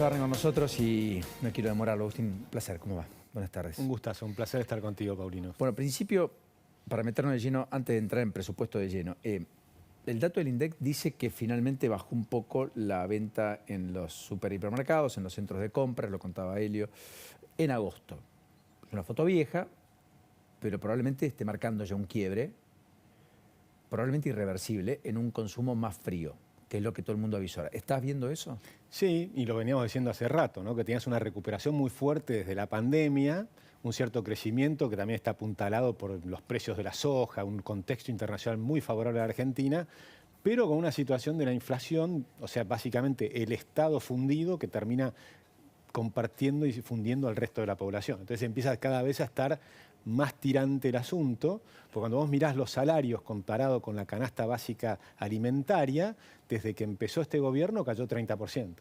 Con nosotros y no quiero demorarlo. Agustín, un placer, ¿cómo va? Buenas tardes. Un gustazo, un placer estar contigo, Paulino. Bueno, al principio, para meternos de lleno, antes de entrar en presupuesto de lleno, el dato del INDEC dice que finalmente bajó un poco la venta en los superhipermercados, en los centros de compras, lo contaba Helio, en agosto. Es una foto vieja, pero probablemente esté marcando ya un quiebre, probablemente irreversible, en un consumo más frío, que es lo que todo el mundo avisora. ¿Estás viendo eso? Sí, y lo veníamos diciendo hace rato, ¿no? Que tenías una recuperación muy fuerte desde la pandemia, un cierto crecimiento que también está apuntalado por los precios de la soja, un contexto internacional muy favorable a la Argentina, pero con una situación de la inflación, o sea, básicamente el Estado fundido que termina compartiendo y fundiendo al resto de la población. Entonces empieza cada vez a estar más tirante el asunto, porque cuando vos mirás los salarios comparado con la canasta básica alimentaria, desde que empezó este gobierno cayó 30%.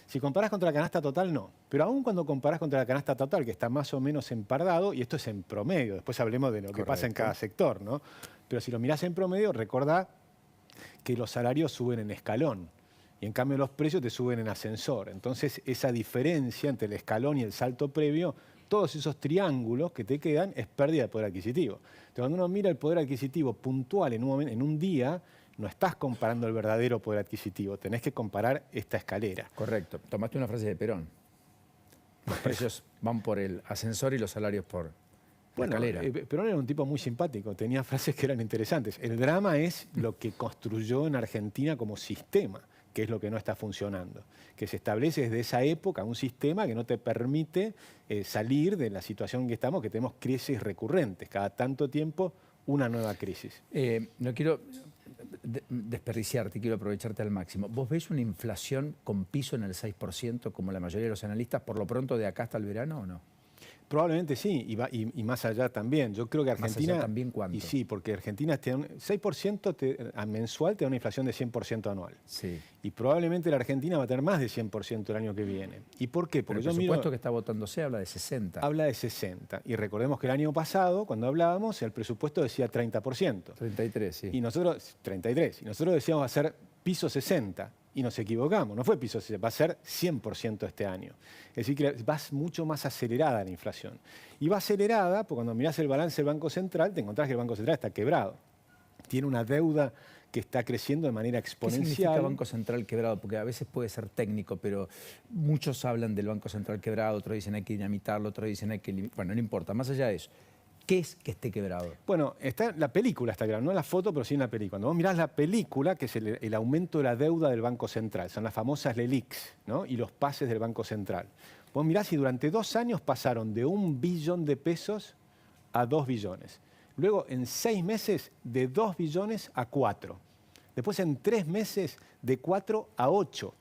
Si comparás contra la canasta total, no. Pero aún cuando comparás contra la canasta total, que está más o menos empardado, y esto es en promedio, después hablemos de lo que pasa en cada sector, ¿no? Pero si lo mirás en promedio, recordá que los salarios suben en escalón. Y en cambio los precios te suben en ascensor. Entonces esa diferencia entre el escalón y el salto previo, todos esos triángulos que te quedan es pérdida de poder adquisitivo. Entonces cuando uno mira el poder adquisitivo puntual en un día, no estás comparando el verdadero poder adquisitivo, tenés que comparar esta escalera. Correcto. Tomaste una frase de Perón. Los precios van por el ascensor y los salarios por la escalera. Perón era un tipo muy simpático, tenía frases que eran interesantes. El drama es lo que construyó en Argentina como sistema, que es lo que no está funcionando, que se establece desde esa época un sistema que no te permite salir de la situación en que estamos, que tenemos crisis recurrentes, cada tanto tiempo una nueva crisis. No quiero desperdiciarte, quiero aprovecharte al máximo. ¿Vos ves una inflación con piso en el 6% como la mayoría de los analistas por lo pronto de acá hasta el verano o no? Probablemente sí, y más allá también. Yo creo que Argentina... ¿Más allá también cuánto? Y sí, porque Argentina tiene 6% mensual te da una inflación de 100% anual. Sí. Y probablemente la Argentina va a tener más de 100% el año que viene. ¿Y por qué? Porque el presupuesto que está votándose habla de 60. Habla de 60. Y recordemos que el año pasado, cuando hablábamos, el presupuesto decía 30%. 33, sí. Y nosotros, 33. Y nosotros decíamos hacer piso 60. Y nos equivocamos, no fue piso 60, va a ser 100% este año. Es decir, que va mucho más acelerada la inflación. Y va acelerada porque cuando mirás el balance del Banco Central, te encontrás que el Banco Central está quebrado. Tiene una deuda que está creciendo de manera exponencial. ¿Qué significa Banco Central quebrado? Porque a veces puede ser técnico, pero muchos hablan del Banco Central quebrado, otros dicen hay que dinamitarlo, otros dicen hay que... Bueno, no importa, más allá de eso. ¿Qué es que esté quebrado? Bueno, la película está quebrada, no la foto, pero sí en la película. Cuando vos mirás la película, que es el aumento de la deuda del Banco Central, son las famosas LELIQs, ¿no? Y los pases del Banco Central. Vos mirás y durante 2 años pasaron de 1 billón de pesos a 2 billones. Luego, en 6 meses, de 2 billones a 4. Después, en 3 meses, de 4 a 8.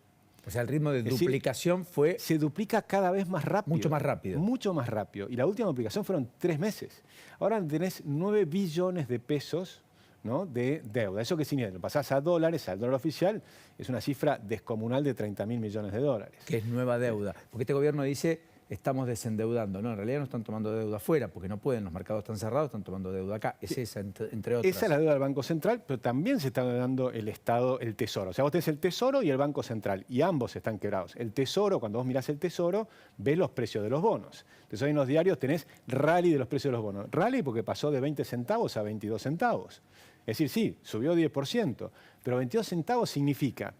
O sea, el ritmo de duplicación fue... Se duplica cada vez más rápido. Mucho más rápido. Mucho más rápido. Y la última duplicación fueron 3 meses. Ahora tenés 9 billones de pesos, ¿no?, de deuda. ¿Eso qué significa? Lo pasás a dólares, al dólar oficial, es una cifra descomunal de 30.000 millones de dólares. Que es nueva deuda. Porque este gobierno dice... estamos desendeudando. No, en realidad no están tomando deuda afuera, porque no pueden, los mercados están cerrados, están tomando deuda acá. Es esa, entre otras. Esa es la deuda del Banco Central, pero también se está dando el Estado, el Tesoro. O sea, vos tenés el Tesoro y el Banco Central, y ambos están quebrados. El Tesoro, cuando vos mirás el Tesoro, ves los precios de los bonos. Entonces hoy en los diarios tenés rally de los precios de los bonos. Rally porque pasó de 20 centavos a 22 centavos. Es decir, sí, subió 10%, pero 22 centavos significa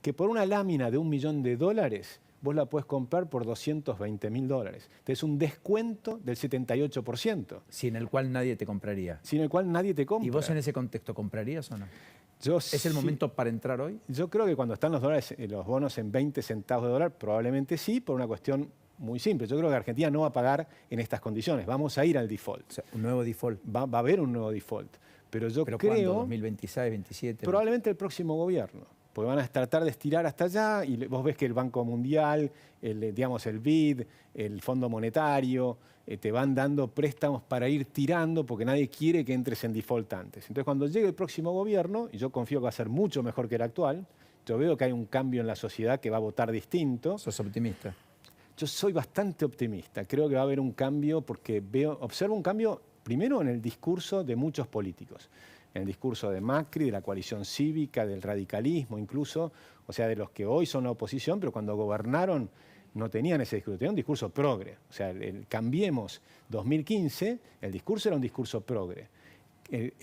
que por una lámina de $1 millón vos la podés comprar por $220.000. Tenés un descuento del 78%. Sin el cual nadie te compraría. Sin el cual nadie te compra. ¿Y vos en ese contexto comprarías o no? ¿Es el sí, momento para entrar hoy? Yo creo que cuando están los bonos en 20 centavos de dólar, probablemente sí, por una cuestión muy simple. Yo creo que Argentina no va a pagar en estas condiciones. Vamos a ir al default. O sea, un nuevo default. Va a haber un nuevo default. Pero creo... ¿Cuándo? ¿2026, 2027? Probablemente el próximo gobierno. Porque van a tratar de estirar hasta allá y vos ves que el Banco Mundial, el BID, el Fondo Monetario, te van dando préstamos para ir tirando porque nadie quiere que entres en default antes. Entonces cuando llegue el próximo gobierno, y yo confío que va a ser mucho mejor que el actual, yo veo que hay un cambio en la sociedad que va a votar distinto. ¿Sos optimista? Yo soy bastante optimista. Creo que va a haber un cambio porque observo un cambio primero en el discurso de muchos políticos. En el discurso de Macri, de la coalición cívica, del radicalismo incluso, o sea, de los que hoy son la oposición, pero cuando gobernaron no tenían ese discurso, tenían un discurso progre. O sea, el Cambiemos 2015, el discurso era un discurso progre.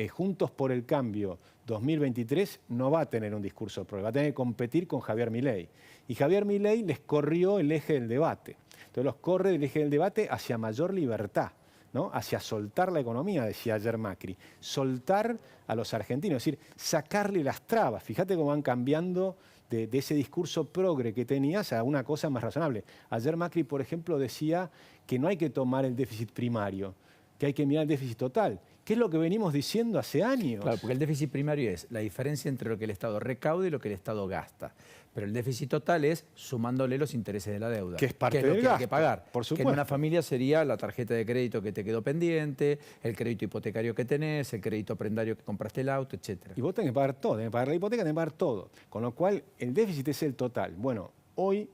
Juntos por el Cambio 2023 no va a tener un discurso progre, va a tener que competir con Javier Milei. Y Javier Milei les corrió el eje del debate. Entonces los corre del eje del debate hacia mayor libertad, ¿no? Hacia soltar la economía, decía ayer Macri. Soltar a los argentinos, es decir, sacarle las trabas. Fíjate cómo van cambiando de ese discurso progre que tenías a una cosa más razonable. Ayer Macri, por ejemplo, decía que no hay que tomar el déficit primario, que hay que mirar el déficit total. ¿Qué es lo que venimos diciendo hace años? Claro, porque el déficit primario es la diferencia entre lo que el Estado recauda y lo que el Estado gasta. Pero el déficit total es sumándole los intereses de la deuda. Que es parte del gasto, que hay que pagar. por supuesto. Que en una familia sería la tarjeta de crédito que te quedó pendiente, el crédito hipotecario que tenés, el crédito prendario que compraste el auto, etc. Y vos tenés que pagar todo, tenés que pagar la hipoteca, tenés que pagar todo. Con lo cual, el déficit es el total. Bueno, hoy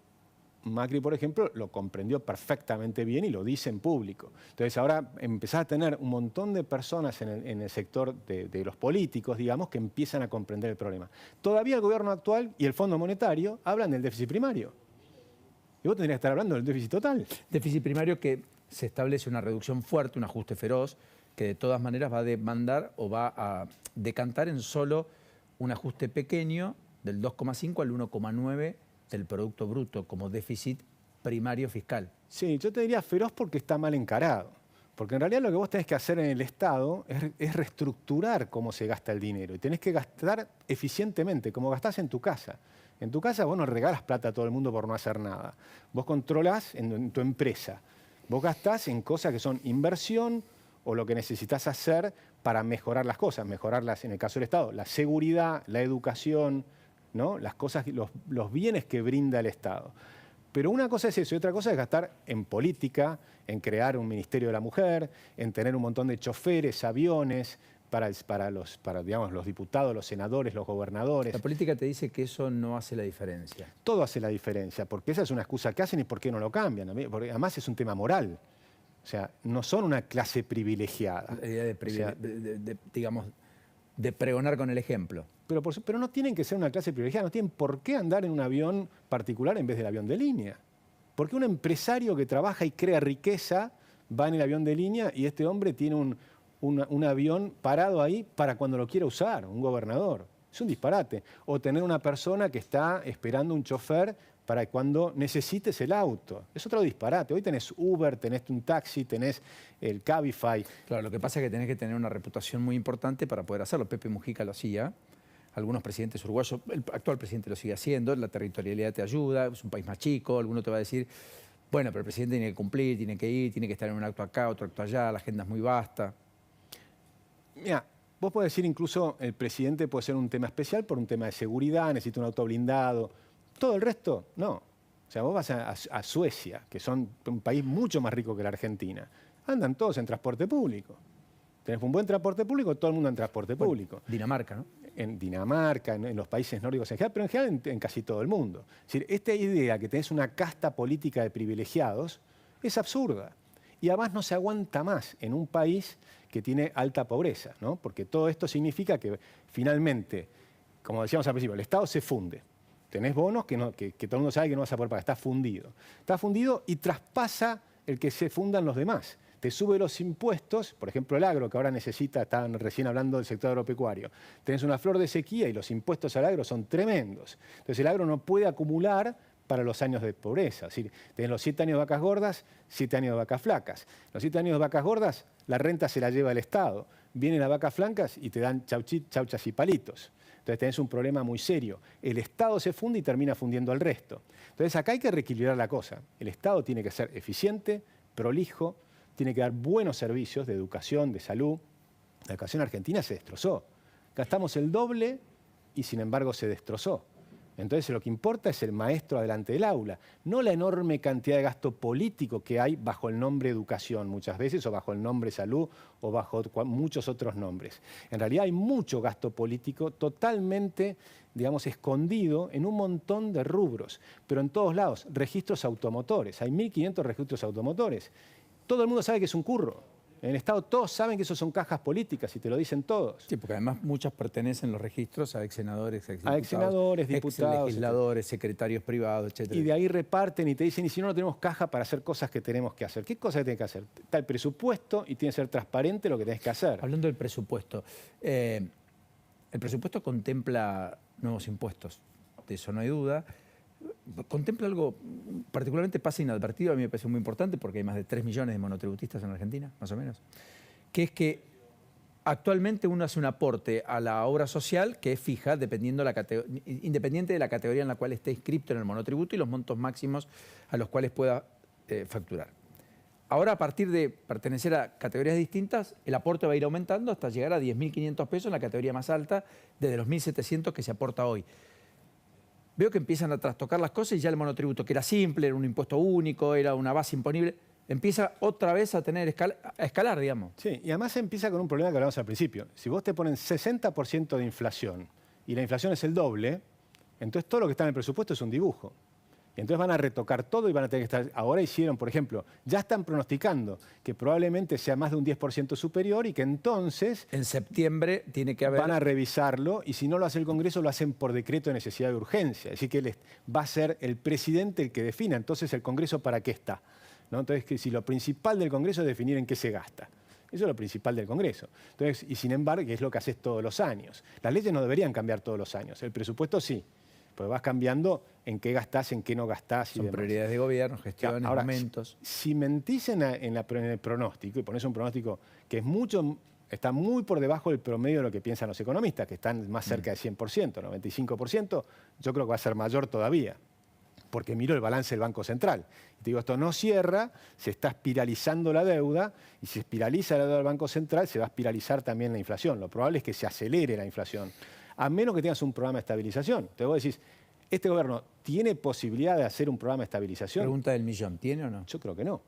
Macri, por ejemplo, lo comprendió perfectamente bien y lo dice en público. Entonces ahora empezás a tener un montón de personas en el sector de los políticos, digamos, que empiezan a comprender el problema. Todavía el gobierno actual y el Fondo Monetario hablan del déficit primario. Y vos tendrías que estar hablando del déficit total. Déficit primario que se establece una reducción fuerte, un ajuste feroz, que de todas maneras va a demandar o va a decantar en solo un ajuste pequeño del 2,5 al 1,9 del Producto Bruto como déficit primario fiscal. Sí, yo te diría feroz porque está mal encarado. Porque en realidad lo que vos tenés que hacer en el Estado es reestructurar cómo se gasta el dinero. Y tenés que gastar eficientemente, como gastás en tu casa. En tu casa vos no regalas plata a todo el mundo por no hacer nada. Vos controlás en tu empresa. Vos gastás en cosas que son inversión o lo que necesitas hacer para mejorar las cosas. Mejorarlas, en el caso del Estado, la seguridad, la educación, ¿no? Las cosas, los bienes que brinda el Estado. Pero una cosa es eso y otra cosa es gastar en política, en crear un Ministerio de la Mujer, en tener un montón de choferes, aviones para digamos, los diputados, los senadores, los gobernadores. La política te dice que eso no hace la diferencia. Todo hace la diferencia, porque esa es una excusa que hacen y por qué no lo cambian. Porque además es un tema moral. O sea, no son una clase privilegiada. La idea digamos, de pregonar con el ejemplo. Pero no tienen que ser una clase privilegiada, no tienen por qué andar en un avión particular en vez del avión de línea. Porque un empresario que trabaja y crea riqueza va en el avión de línea y este hombre tiene un avión parado ahí para cuando lo quiera usar, un gobernador. Es un disparate. O tener una persona que está esperando un chofer para cuando necesites el auto. Es otro disparate. Hoy tenés Uber, tenés un taxi, tenés el Cabify. Claro, lo que pasa es que tenés que tener una reputación muy importante para poder hacerlo. Pepe Mujica lo hacía, algunos presidentes uruguayos, el actual presidente lo sigue haciendo, la territorialidad te ayuda, es un país más chico, alguno te va a decir, bueno, pero el presidente tiene que cumplir, tiene que ir, tiene que estar en un acto acá, otro acto allá, la agenda es muy vasta. Mira, vos podés decir incluso el presidente puede ser un tema especial por un tema de seguridad, necesita un auto blindado. Todo el resto, no. O sea, vos vas a Suecia, que son un país mucho más rico que la Argentina. Andan todos en transporte público. Tenés un buen transporte público, todo el mundo en transporte público. Dinamarca, ¿no? En Dinamarca, en los países nórdicos en general, pero en general en casi todo el mundo. Es decir, esta idea que tenés una casta política de privilegiados es absurda. Y además no se aguanta más en un país que tiene alta pobreza, ¿no? Porque todo esto significa que finalmente, como decíamos al principio, el Estado se funde. Tenés bonos que todo el mundo sabe que no vas a poder pagar. Está fundido. Está fundido y traspasa el que se fundan los demás. Te sube los impuestos, por ejemplo el agro, que ahora necesita, estaban recién hablando del sector agropecuario. Tenés una flor de sequía y los impuestos al agro son tremendos. Entonces el agro no puede acumular para los años de pobreza. Es decir, tenés los 7 años de vacas gordas, 7 años de vacas flacas. Los 7 años de vacas gordas, la renta se la lleva el Estado. Vienen las vacas flacas y te dan chauchas y palitos. Entonces tenés un problema muy serio. El Estado se funde y termina fundiendo al resto. Entonces acá hay que reequilibrar la cosa. El Estado tiene que ser eficiente, prolijo, tiene que dar buenos servicios de educación, de salud. La educación argentina se destrozó. Gastamos el doble y sin embargo se destrozó. Entonces lo que importa es el maestro adelante del aula, no la enorme cantidad de gasto político que hay bajo el nombre educación muchas veces, o bajo el nombre salud, o bajo muchos otros nombres. En realidad hay mucho gasto político totalmente, digamos, escondido en un montón de rubros, pero en todos lados. Registros automotores, hay 1.500 registros automotores. Todo el mundo sabe que es un curro. En el Estado todos saben que eso son cajas políticas y te lo dicen todos. Sí, porque además muchas pertenecen los registros a ex senadores, A ex senadores, diputados, legisladores, secretarios privados, etc. Y de ahí reparten y te dicen, y si no, no tenemos caja para hacer cosas que tenemos que hacer. ¿Qué cosas tienes que hacer? Está el presupuesto y tiene que ser transparente lo que tenés que hacer. Hablando del presupuesto, el presupuesto contempla nuevos impuestos, de eso no hay duda. Contempla algo particularmente pasa inadvertido, a mí me parece muy importante porque hay más de 3 millones de monotributistas en Argentina, más o menos, que es que actualmente uno hace un aporte a la obra social que es fija independiente de la categoría en la cual esté inscrito en el monotributo y los montos máximos a los cuales pueda facturar. Ahora, a partir de pertenecer a categorías distintas, el aporte va a ir aumentando hasta llegar a 10.500 pesos en la categoría más alta, desde los 1.700 que se aporta hoy. Veo que empiezan a trastocar las cosas y ya el monotributo, que era simple, era un impuesto único, era una base imponible, empieza otra vez a escalar, digamos. Sí, y además empieza con un problema que hablamos al principio. Si vos te ponen 60% de inflación y la inflación es el doble, entonces todo lo que está en el presupuesto es un dibujo. Y entonces van a retocar todo y van a tener que estar... Ahora hicieron, por ejemplo, ya están pronosticando que probablemente sea más de un 10% superior y que entonces... En septiembre tiene que haber... Van a revisarlo y si no lo hace el Congreso lo hacen por decreto de necesidad de urgencia. Es decir, que va a ser el presidente el que defina. Entonces, ¿el Congreso para qué está? ¿No? Entonces, que si lo principal del Congreso es definir en qué se gasta. Eso es lo principal del Congreso. Entonces, y sin embargo, que es lo que haces todos los años. Las leyes no deberían cambiar todos los años. El presupuesto sí. Pues vas cambiando en qué gastás, en qué no gastás y Son demás. prioridades de gobierno, gestiones, ahora, momentos. Si mentís en el pronóstico y pones un pronóstico que es está muy por debajo del promedio de lo que piensan los economistas, que están más cerca del 100%, 95%, yo creo que va a ser mayor todavía, porque miro el balance del Banco Central. Y te digo, esto no cierra, se está espiralizando la deuda, y si espiraliza la deuda del Banco Central, se va a espiralizar también la inflación. Lo probable es que se acelere la inflación, a menos que tengas un programa de estabilización. Entonces vos decís, ¿este gobierno tiene posibilidad de hacer un programa de estabilización? Pregunta del millón, ¿tiene o no? Yo creo que no.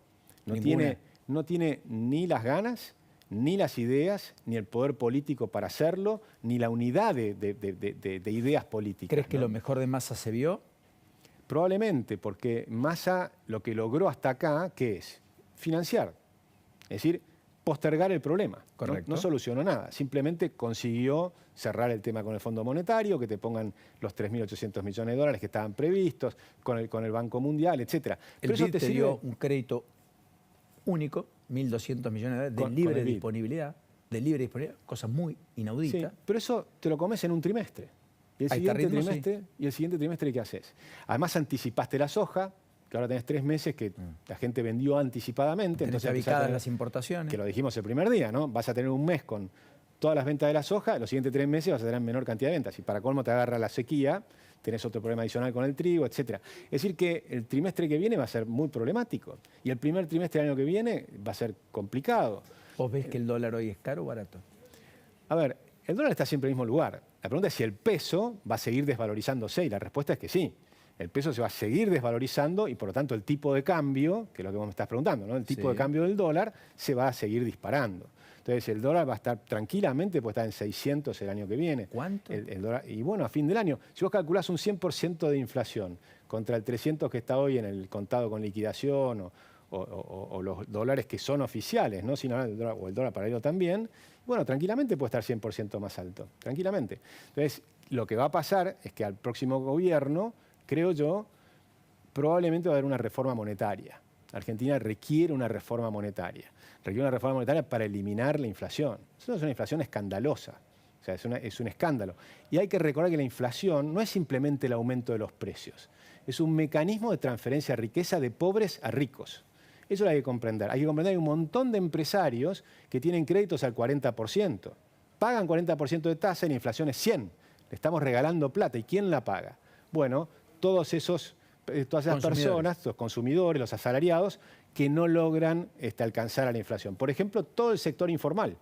No tiene ni las ganas, ni las ideas, ni el poder político para hacerlo, ni la unidad de ideas políticas. ¿Crees que lo mejor de Massa se vio? Probablemente, porque Massa lo que logró hasta acá, ¿qué es? Financiar. Es decir, postergar el problema. Correcto. No solucionó nada, simplemente consiguió cerrar el tema con el Fondo Monetario, que te pongan los 3.800 millones de dólares que estaban previstos, con el Banco Mundial, etc. El BID te dio un crédito único, 1.200 millones de dólares, de libre disponibilidad, cosa muy inaudita. Sí, pero eso te lo comes en un trimestre. Y el siguiente trimestre, ¿qué haces? Además anticipaste la soja, que ahora tenés 3 meses que la gente vendió anticipadamente. Entonces avisadas las importaciones. Que lo dijimos el primer día, ¿no? Vas a tener un mes con todas las ventas de la soja, los siguientes 3 meses vas a tener menor cantidad de ventas. Y para colmo te agarra la sequía, tenés otro problema adicional con el trigo, etc. Es decir que el trimestre que viene va a ser muy problemático. Y el primer trimestre del año que viene va a ser complicado. ¿Vos ves que el dólar hoy es caro o barato? A ver, el dólar está siempre en el mismo lugar. La pregunta es si el peso va a seguir desvalorizándose y la respuesta es que sí. El peso se va a seguir desvalorizando y por lo tanto el tipo de cambio, que es lo que vos me estás preguntando, ¿no? El tipo de cambio del dólar se va a seguir disparando. Entonces el dólar va a estar tranquilamente, puede estar en 600 el año que viene. ¿Cuánto? El dólar, y bueno, a fin del año, si vos calculás un 100% de inflación contra el 300 que está hoy en el contado con liquidación o los dólares que son oficiales, ¿no? Sin hablar del dólar, o el dólar paralelo también, bueno, tranquilamente puede estar 100% más alto, tranquilamente. Entonces, lo que va a pasar es que al próximo gobierno, creo yo, probablemente va a haber una reforma monetaria. Argentina requiere una reforma monetaria. Requiere una reforma monetaria para eliminar la inflación. Eso es una inflación escandalosa. O sea, es un escándalo. Y hay que recordar que la inflación no es simplemente el aumento de los precios. Es un mecanismo de transferencia de riqueza de pobres a ricos. Eso lo hay que comprender. Hay que comprender que hay un montón de empresarios que tienen créditos al 40%. Pagan 40% de tasa y la inflación es 100%. Le estamos regalando plata. ¿Y quién la paga? Bueno, todas esas personas, los consumidores, los asalariados, que no logran alcanzar a la inflación. Por ejemplo, todo el sector informal,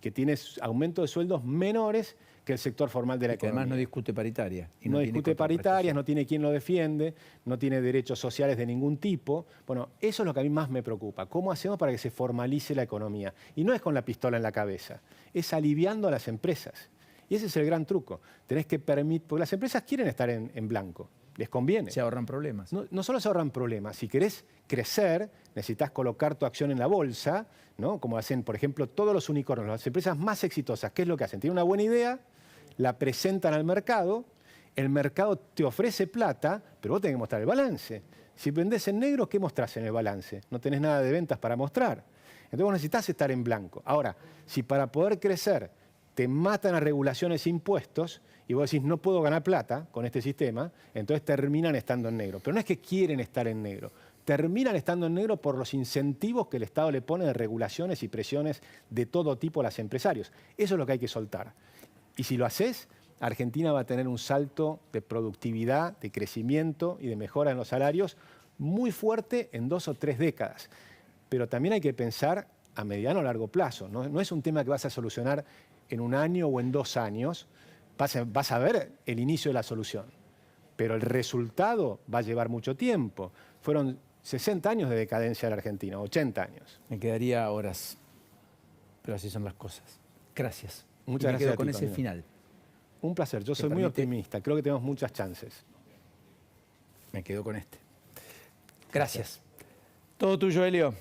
que tiene aumento de sueldos menores que el sector formal de la economía. Además no discute paritaria. No discute paritarias, no tiene quien lo defiende, no tiene derechos sociales de ningún tipo. Bueno, eso es lo que a mí más me preocupa. ¿Cómo hacemos para que se formalice la economía? Y no es con la pistola en la cabeza, es aliviando a las empresas. Y ese es el gran truco. Tenés que permitir, porque las empresas quieren estar en blanco. les conviene. Se ahorran problemas. No solo se ahorran problemas, si querés crecer, necesitas colocar tu acción en la bolsa, ¿no? Como hacen, por ejemplo, todos los unicornios, las empresas más exitosas. ¿Qué es lo que hacen? Tienen una buena idea, la presentan al mercado, el mercado te ofrece plata, pero vos tenés que mostrar el balance. Si vendés en negro, ¿qué mostrás en el balance? No tenés nada de ventas para mostrar. Entonces vos necesitas estar en blanco. Ahora, si para poder crecer te matan a regulaciones e impuestos y vos decís no puedo ganar plata con este sistema, entonces terminan estando en negro. Pero no es que quieren estar en negro, terminan estando en negro por los incentivos que el Estado le pone de regulaciones y presiones de todo tipo a los empresarios. Eso es lo que hay que soltar. Y si lo haces, Argentina va a tener un salto de productividad, de crecimiento y de mejora en los salarios muy fuerte en 2 o 3 décadas. Pero también hay que pensar a mediano o largo plazo. No es un tema que vas a solucionar en 1 año o en 2 años. Vas a ver el inicio de la solución. Pero el resultado va a llevar mucho tiempo. Fueron 60 años de decadencia de la Argentina, 80 años. Me quedaría horas, pero así son las cosas. Gracias. Muchas y me gracias quedo a con ti, ese Camilo. final. Un placer. Yo soy muy optimista. Creo que tenemos muchas chances. Me quedo con este. Gracias. Todo tuyo, Helio.